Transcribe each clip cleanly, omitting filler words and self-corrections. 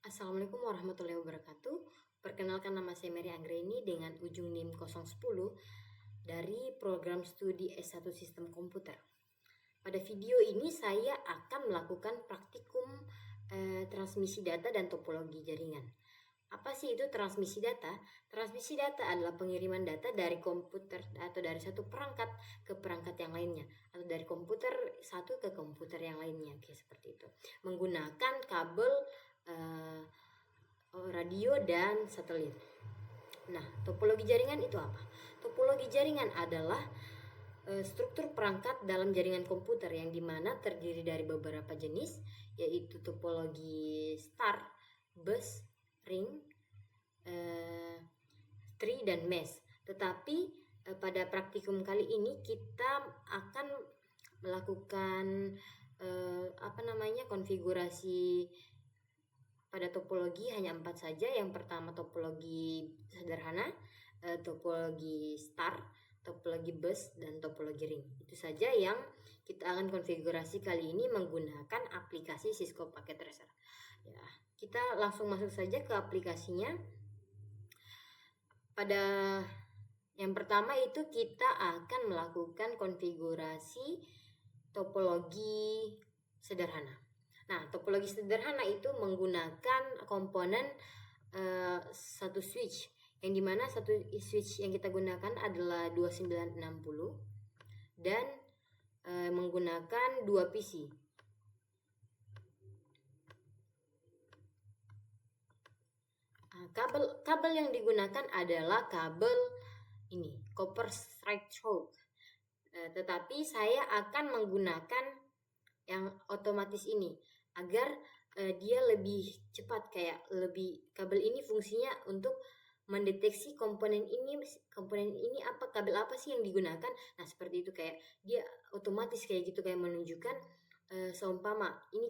Assalamualaikum warahmatullahi wabarakatuh. Perkenalkan, nama saya Mary Anggreni dengan ujung NIM 010 dari program studi S1 Sistem Komputer. Pada video ini saya akan melakukan praktikum transmisi data dan topologi jaringan. Apa sih itu transmisi data? Transmisi data adalah pengiriman data dari komputer atau dari satu perangkat ke perangkat yang lainnya, atau dari komputer satu ke komputer yang lainnya, kayak seperti itu, menggunakan kabel radio dan satelit. Nah, topologi jaringan itu apa? Topologi jaringan adalah struktur perangkat dalam jaringan komputer yang dimana terdiri dari beberapa jenis, yaitu topologi star, bus, ring, tree, dan mesh. Tetapi pada praktikum kali ini kita akan melakukan konfigurasi pada topologi hanya 4 saja. Yang pertama topologi sederhana, topologi star, topologi bus, dan topologi ring. Itu saja yang kita akan konfigurasi kali ini menggunakan aplikasi Cisco Packet Tracer. Ya, kita langsung masuk saja ke aplikasinya. Pada yang pertama itu kita akan melakukan konfigurasi topologi sederhana. Nah, topologi sederhana itu menggunakan komponen satu switch, yang dimana satu switch yang kita gunakan adalah 2960 dan menggunakan 2 PC. Kabel yang digunakan adalah kabel ini, copper straight through. Tetapi saya akan menggunakan yang otomatis ini agar dia lebih cepat, kabel ini fungsinya untuk mendeteksi komponen ini apa, kabel apa sih yang digunakan. Nah, seperti itu, kayak dia otomatis kayak gitu, kayak menunjukkan seumpama ini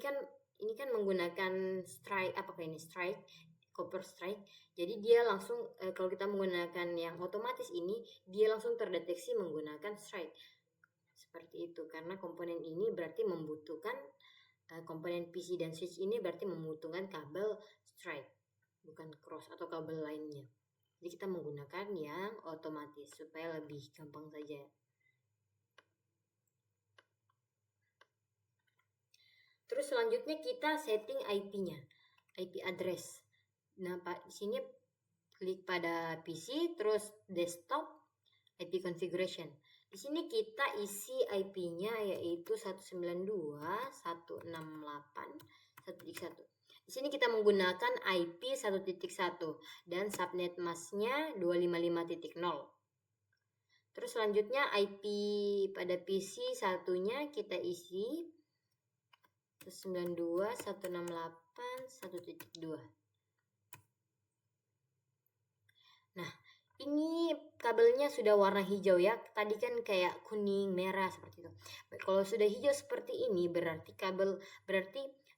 kan menggunakan strike, copper strike. Jadi dia langsung kalau kita menggunakan yang otomatis ini, dia langsung terdeteksi menggunakan strike. Seperti itu, karena komponen ini berarti membutuhkan komponen PC dan switch ini berarti membutuhkan kabel strike, bukan cross atau kabel lainnya. Jadi kita menggunakan yang otomatis supaya lebih gampang saja. Terus selanjutnya kita setting IP-nya, IP address. Nah, di sini klik pada PC, terus desktop, IP configuration. Di sini kita isi IP-nya yaitu 192.168.1.1. Di sini kita menggunakan IP 1.1 dan subnet masknya 255.0. Terus selanjutnya IP pada PC satunya kita isi 192.168.1.2. Nah, ini kabelnya sudah warna hijau ya. Tadi kan kayak kuning, merah seperti itu. Kalau sudah hijau seperti ini berarti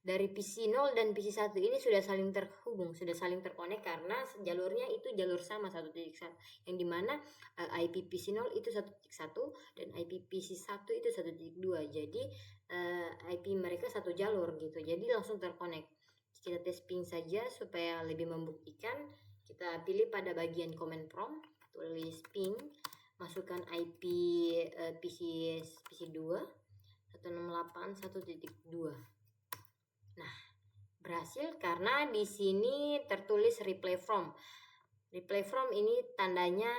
dari PC 0 dan PC 1 ini sudah saling terhubung, sudah saling terkonek, karena jalurnya itu jalur sama 1.1, yang dimana IP PC 0 itu 1.1 dan IP PC 1 itu 1.2. Jadi IP mereka satu jalur gitu. Jadi langsung terkonek. Kita tes ping saja supaya lebih membuktikan. Kita pilih pada bagian command prompt, tulis ping, masukkan IP PC 2 168.1.2. Nah, berhasil karena di sini tertulis reply from. Reply from ini tandanya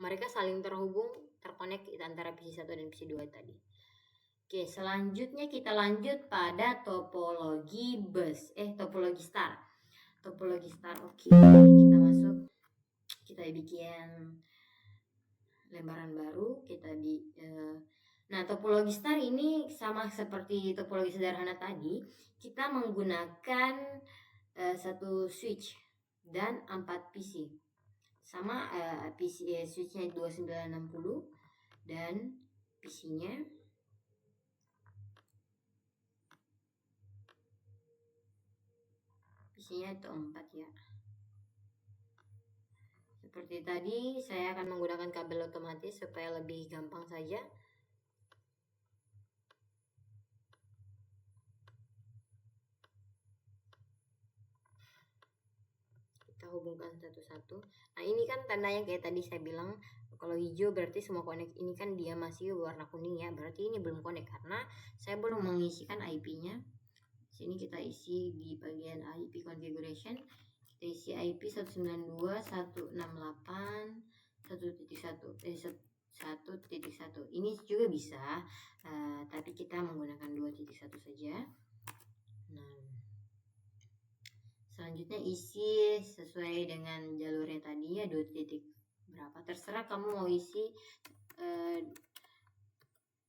mereka saling terhubung, terkonek antara PC 1 dan PC 2 tadi. Oke, selanjutnya kita lanjut pada topologi topologi star. Topologi star. Oke, kita masuk, kita bikin lembaran baru, nah, topologi star ini sama seperti topologi sederhana tadi, kita menggunakan satu switch dan 4 PC. Sama PC switchnya 2960 dan PC-nya itu 4 ya. Seperti tadi, saya akan menggunakan kabel otomatis supaya lebih gampang saja. hubungkan satu-satu. Nah ini kan tandanya kayak tadi saya bilang, kalau hijau berarti semua connect. Ini kan dia masih warna kuning ya, berarti ini belum connect karena saya belum mengisikan IP-nya. Sini kita isi di bagian IP configuration, kita isi IP 192.168.1.1. Ini juga bisa, tapi kita menggunakan 2.1 saja. Nah, selanjutnya isi sesuai dengan jalurnya tadi ya, 2 titik berapa, terserah kamu mau isi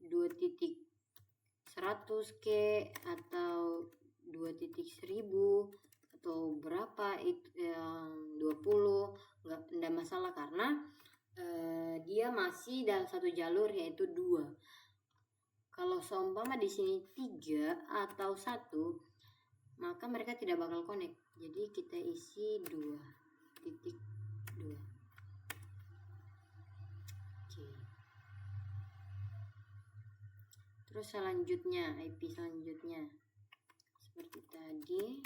2.100 ke atau 2.1000 atau berapa itu, 20, enggak masalah karena dia masih dalam satu jalur yaitu 2. Kalau seumpama di sini 3 atau 1, maka mereka tidak bakal connect. Jadi kita isi 2.2. Oke. Terus selanjutnya, IP selanjutnya seperti tadi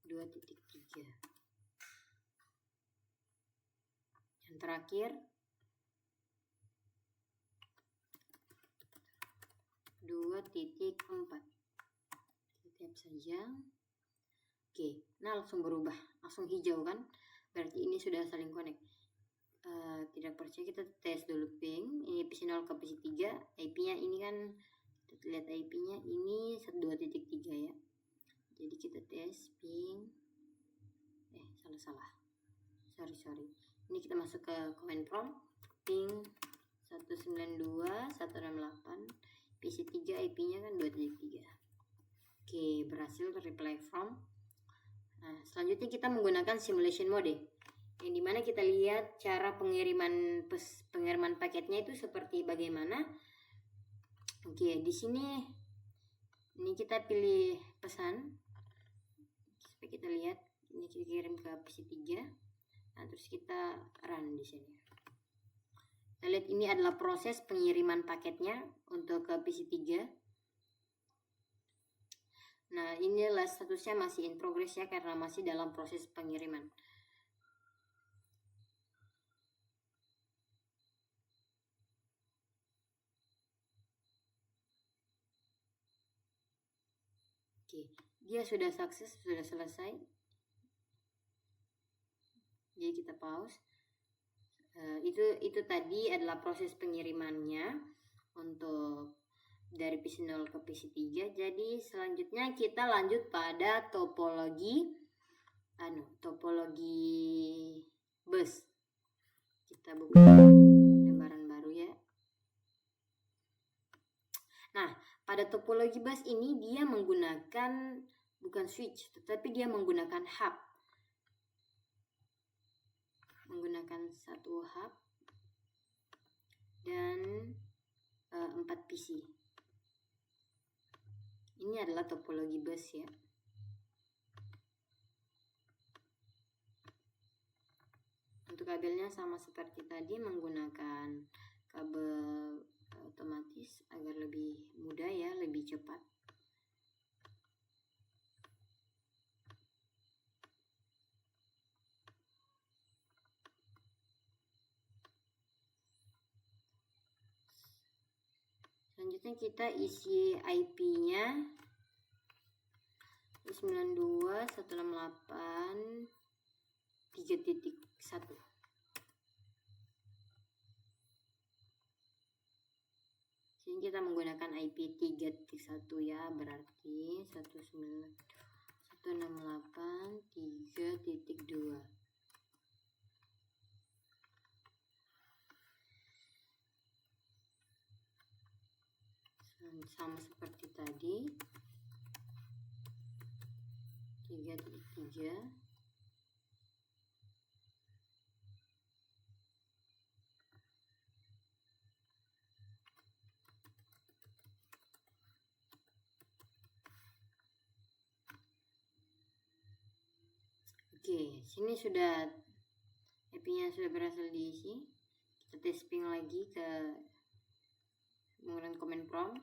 2.3. Yang terakhir 2.4. Kita tap saja. Oke, nah langsung berubah, langsung hijau kan? Berarti ini sudah saling connect. Tidak percaya kita tes dulu ping. Ini PC0 ke PC3. IP-nya ini kan, kita lihat IP-nya ini 2.3 ya. Jadi kita tes ping. Salah. Sorry. Ini kita masuk ke command prompt. Ping 192.168. PC3 IP-nya kan 2.3. Oke, berhasil reply from. Nah, selanjutnya kita menggunakan simulation mode, yang dimana kita lihat cara pengiriman paketnya itu seperti bagaimana. Oke, di sini ini kita pilih pesan supaya kita lihat. Ini kita kirim ke PC3. Nah, terus kita run di sini. Kita lihat ini adalah proses pengiriman paketnya untuk ke PC3. Nah, inilah statusnya masih in progress ya, karena masih dalam proses pengiriman. Oke, dia sudah sukses, sudah selesai. Jadi kita pause. Itu tadi adalah proses pengirimannya untuk dari PC0 ke PC3. Jadi selanjutnya kita lanjut pada topologi bus. Kita buka lembaran baru ya. Nah, pada topologi bus ini dia menggunakan bukan switch, tetapi dia menggunakan hub. Menggunakan satu hub dan 4 PC. Ini adalah topologi bus ya. Untuk kabelnya sama seperti tadi, menggunakan kabel otomatis agar lebih mudah ya, lebih cepat. Selanjutnya kita isi IP-nya 92.168.3.1. Sini kita menggunakan IP 3.1 ya, berarti 168.3.2. Sama seperti tadi, 3.3. Oke, sini sudah IP-nya sudah berhasil diisi. Kita tes ping lagi ke menggunakan command prompt.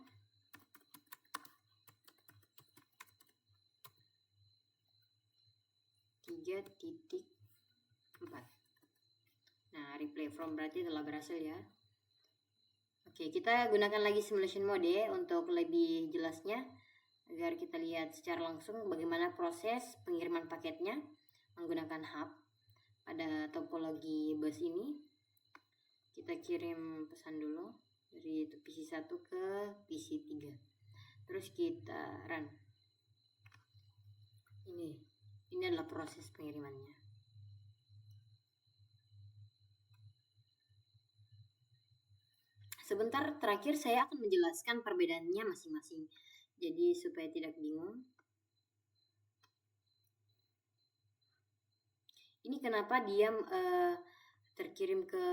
Nah, replay from berarti telah berhasil ya. Oke, kita gunakan lagi simulation mode untuk lebih jelasnya agar kita lihat secara langsung bagaimana proses pengiriman paketnya menggunakan hub. Pada topologi bus ini kita kirim pesan dulu dari PC1 ke PC3, terus kita run. Ini adalah proses pengirimannya. Sebentar terakhir saya akan menjelaskan perbedaannya masing-masing, jadi supaya tidak bingung. Ini kenapa dia terkirim ke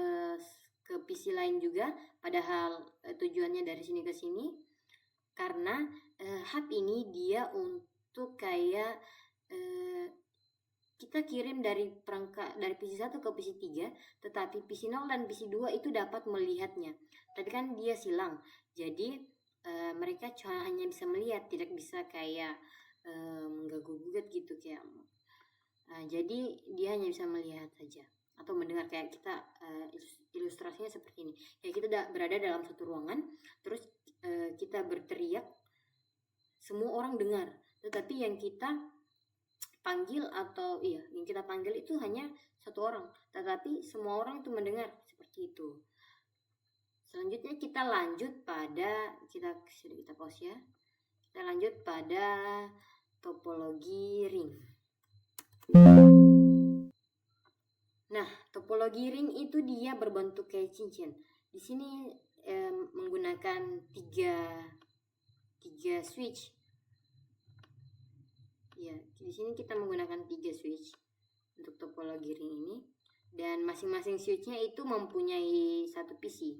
PC lain juga, padahal tujuannya dari sini ke sini, karena hub ini dia untuk kayak kita kirim dari perangkat dari PC1 ke PC3, tetapi PC0 dan PC2 itu dapat melihatnya. Tapi kan dia silang, jadi mereka hanya bisa melihat, tidak bisa kayak mengganggu-gugat gitu kayak. Jadi dia hanya bisa melihat saja atau mendengar, kayak kita ilustrasinya seperti ini. Kayak kita berada dalam satu ruangan, terus kita berteriak, semua orang dengar, tetapi yang kita panggil yang kita panggil itu hanya satu orang, tetapi semua orang itu mendengar, seperti itu. Selanjutnya kita lanjut pada kita pause ya. Kita lanjut pada topologi ring. Nah, topologi ring itu dia berbentuk kayak cincin. Di sini menggunakan tiga switch. Ya, di sini kita menggunakan 3 switch untuk topologi ring ini, dan masing-masing switchnya itu mempunyai satu PC.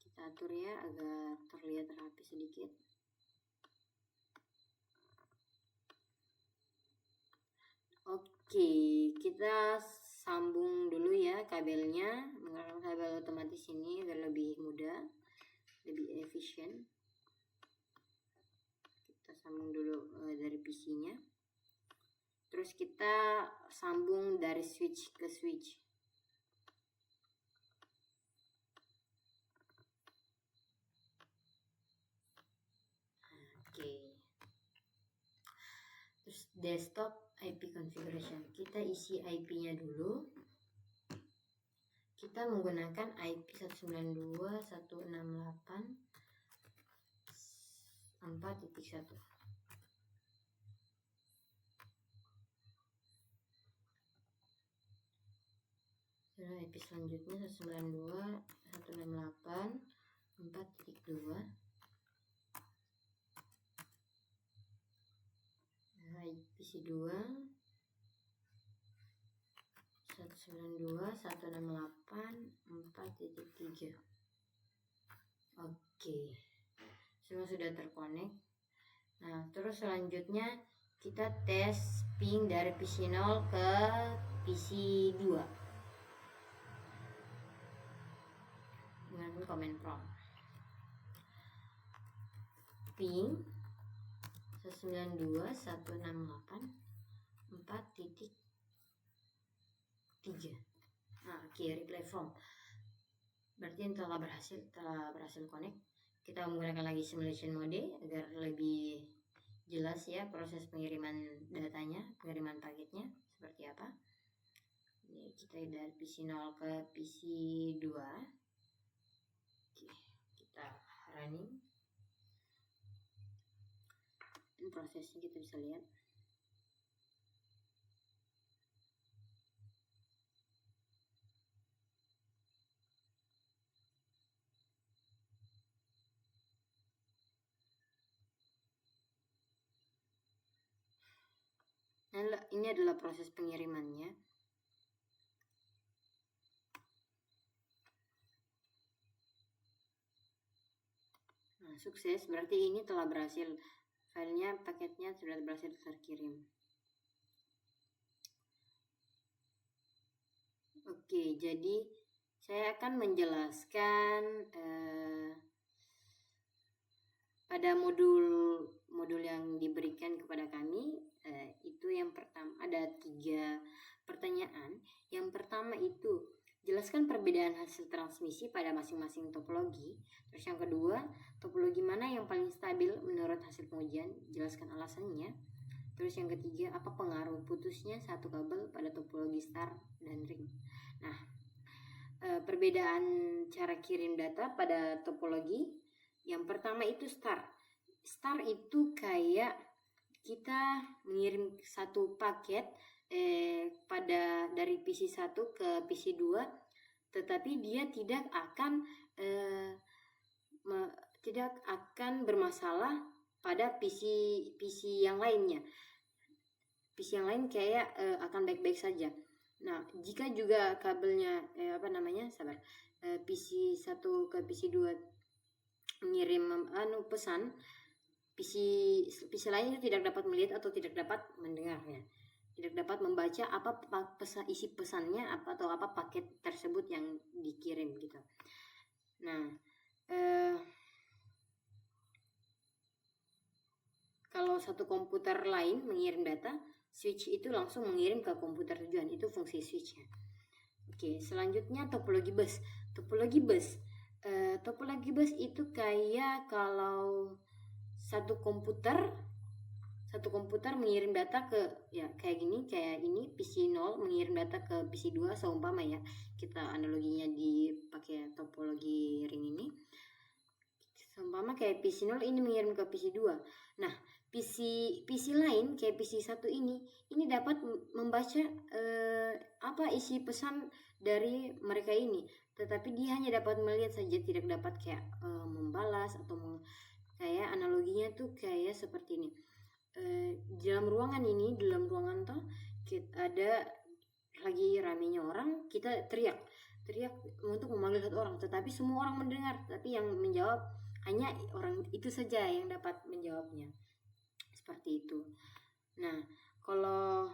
Kita atur ya agar terlihat rapi sedikit. Oke, kita sambung dulu ya kabelnya menggunakan kabel otomatis ini agar lebih mudah, lebih efisien. Kita sambung dulu dari PC-nya, terus kita sambung dari switch ke switch. Oke. Terus desktop IP configuration, kita isi IP-nya dulu. Kita menggunakan IP 192.168.4.1. IP selanjutnya 192.168.4.2. PC2 192.168.4.3. Oke, semua sudah terkonek. Nah, terus selanjutnya kita tes ping dari PC0 ke PC2 dengan command prompt. Ping 192.168.4.3. Nah, oke, replay from. Berarti yang telah berhasil connect. Kita menggunakan lagi simulation mode agar lebih jelas ya proses pengiriman datanya, pengiriman paketnya seperti apa. Ini kita dari PC0 ke PC2. Oke, kita running. Dan prosesnya kita bisa lihat. Nah, ini adalah proses pengirimannya. Nah, sukses, berarti ini telah berhasil. Filenya, paketnya sudah berhasil terkirim. Oke, jadi saya akan menjelaskan pada modul yang diberikan kepada kami, ada 3 pertanyaan. Yang pertama itu, jelaskan perbedaan hasil transmisi pada masing-masing topologi. Terus yang kedua, topologi mana yang paling stabil menurut hasil pengujian? Jelaskan alasannya. Terus yang ketiga, apa pengaruh putusnya satu kabel pada topologi star dan ring? Nah, perbedaan cara kirim data pada topologi. Yang pertama itu star. Star itu kayak kita mengirim satu paket dari PC1 ke PC2, tetapi dia tidak akan bermasalah pada PC yang lainnya. PC yang lain kayak akan baik-baik saja. Nah, jika juga kabelnya PC1 ke PC2 mengirim pesan, PC lain itu tidak dapat melihat atau tidak dapat mendengarnya, tidak dapat membaca apa isi pesannya atau apa paket tersebut yang dikirim gitu. Nah, kalau satu komputer lain mengirim data, switch itu langsung mengirim ke komputer tujuan, itu fungsi switchnya. Oke, selanjutnya topologi bus. Topologi bus itu kayak kalau satu komputer mengirim data ke kayak ini PC0 mengirim data ke PC2 seumpama ya, kita analoginya dipakai topologi ring ini. Seumpama kayak PC0 ini mengirim ke PC2. Nah, PC lain kayak PC1 ini dapat membaca apa isi pesan dari mereka ini, tetapi dia hanya dapat melihat saja, tidak dapat kayak membalas atau kayak analoginya tuh kayak seperti ini. Dalam ruangan toh ada lagi ramenya orang, kita teriak untuk memanggil satu orang, tetapi semua orang mendengar, tapi yang menjawab hanya orang itu saja yang dapat menjawabnya, seperti itu. Nah, kalau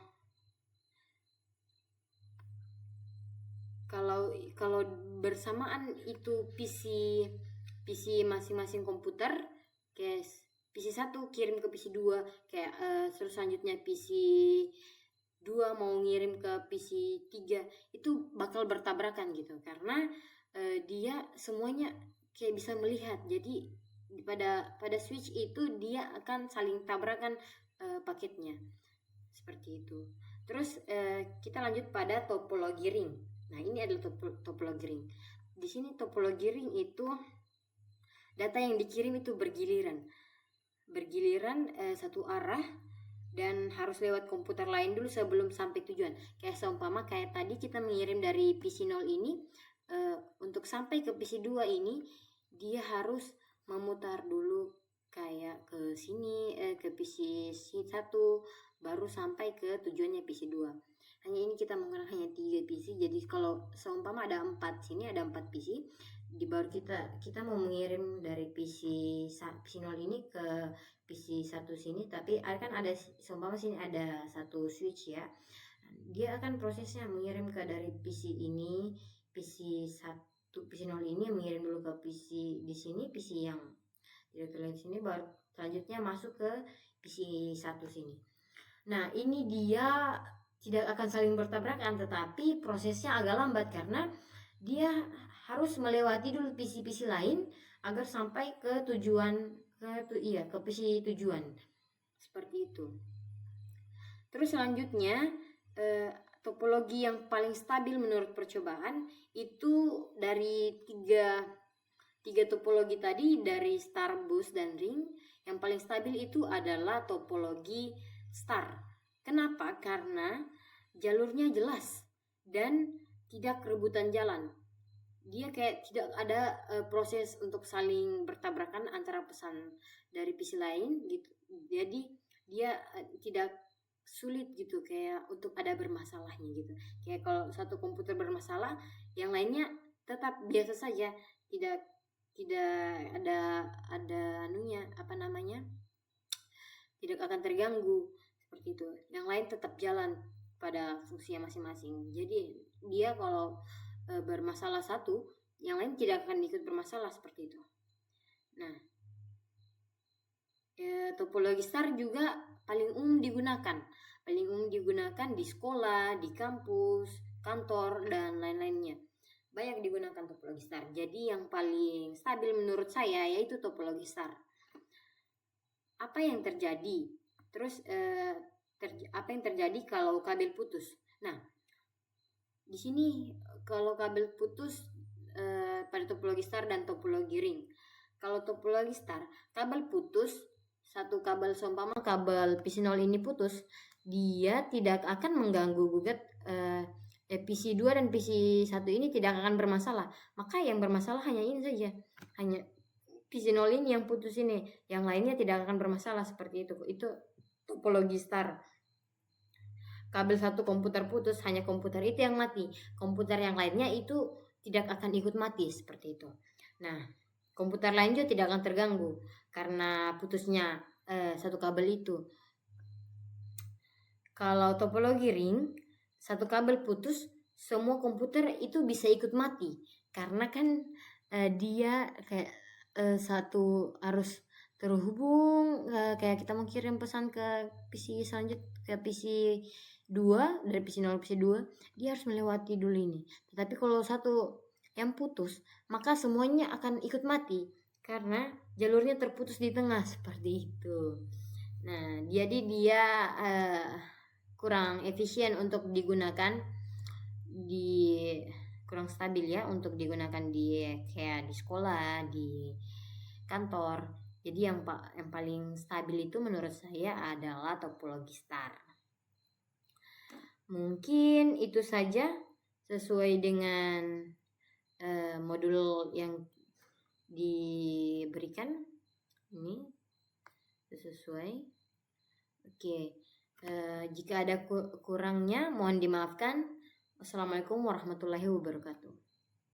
bersamaan itu PC masing-masing komputer, kayak PC1 kirim ke PC2, kayak terus selanjutnya PC2 mau ngirim ke PC3, itu bakal bertabrakan gitu, karena dia semuanya kayak bisa melihat. Jadi pada switch itu dia akan saling tabrakan paketnya, seperti itu. Terus kita lanjut pada topologi ring. Nah, ini adalah topologi ring. Di sini topologi ring itu data yang dikirim itu bergiliran satu arah dan harus lewat komputer lain dulu sebelum sampai tujuan. Kayak seumpama kayak tadi kita mengirim dari PC0 ini, untuk sampai ke PC2 ini dia harus memutar dulu kayak ke sini, ke PC1 baru sampai ke tujuannya PC2. Hanya ini kita menggunakan hanya 3 PC. Jadi kalau seumpama ada 4 sini, ada 4 PC, di baru kita mau mengirim dari PC0 ini ke PC1 sini, tapi akan ada seumpama sini ada satu switch ya. Dia akan prosesnya mengirim ke dari PC ini, PC0 ini mengirim dulu ke PC di sini, PC yang tidak terlihat sini, baru selanjutnya masuk ke PC1 sini. Nah, ini dia tidak akan saling bertabrakan, tetapi prosesnya agak lambat karena dia harus melewati dulu PC-PC lain agar sampai ke tujuan, ke PC tujuan, seperti itu. Terus selanjutnya topologi yang paling stabil menurut percobaan itu dari tiga topologi tadi, dari star, bus, dan ring. Yang paling stabil itu adalah topologi star. Kenapa? Karena jalurnya jelas dan tidak rebutan jalan. Dia kayak tidak ada proses untuk saling bertabrakan antara pesan dari PC lain gitu. Jadi dia tidak sulit gitu kayak untuk ada bermasalahnya gitu. Kayak kalau satu komputer bermasalah, yang lainnya tetap biasa saja, tidak ada tidak akan terganggu, seperti itu. Yang lain tetap jalan pada fungsinya masing-masing. Jadi dia kalau bermasalah satu, yang lain tidak akan ikut bermasalah, seperti itu. Nah, topologi star juga paling umum digunakan. paling umum digunakan di sekolah, di kampus, kantor, dan lain-lainnya. Banyak digunakan topologi star. Jadi yang paling stabil menurut saya yaitu topologi star. Apa yang terjadi? Terus apa yang terjadi kalau kabel putus? Nah, di sini kalau kabel putus pada topologi star dan topologi ring. Kalau topologi star, kabel putus, satu kabel seumpama kabel PC0 ini putus, dia tidak akan mengganggu gugat PC2 dan PC1 ini tidak akan bermasalah. Maka yang bermasalah hanya ini saja. Hanya PC0 ini yang putus ini. Yang lainnya tidak akan bermasalah seperti itu. Itu topologi star. Kabel satu komputer putus, hanya komputer itu yang mati. Komputer yang lainnya itu tidak akan ikut mati seperti itu. Nah, komputer lain juga tidak akan terganggu karena putusnya satu kabel itu. Kalau topologi ring, satu kabel putus, semua komputer itu bisa ikut mati karena kan dia kayak satu harus terhubung, kayak kita mau kirim pesan ke PC selanjutnya, ke PC 2 dari PC 0 ke PC 2, dia harus melewati dulu ini. Tetapi kalau satu yang putus, maka semuanya akan ikut mati karena jalurnya terputus di tengah seperti itu. Nah, jadi dia kurang efisien untuk digunakan kurang stabil ya untuk digunakan di kayak di sekolah, di kantor. Jadi yang paling stabil itu menurut saya adalah topologi star. Mungkin itu saja sesuai dengan modul yang diberikan ini sesuai. Oke, jika ada kurangnya mohon dimaafkan. Wassalamualaikum warahmatullahi wabarakatuh.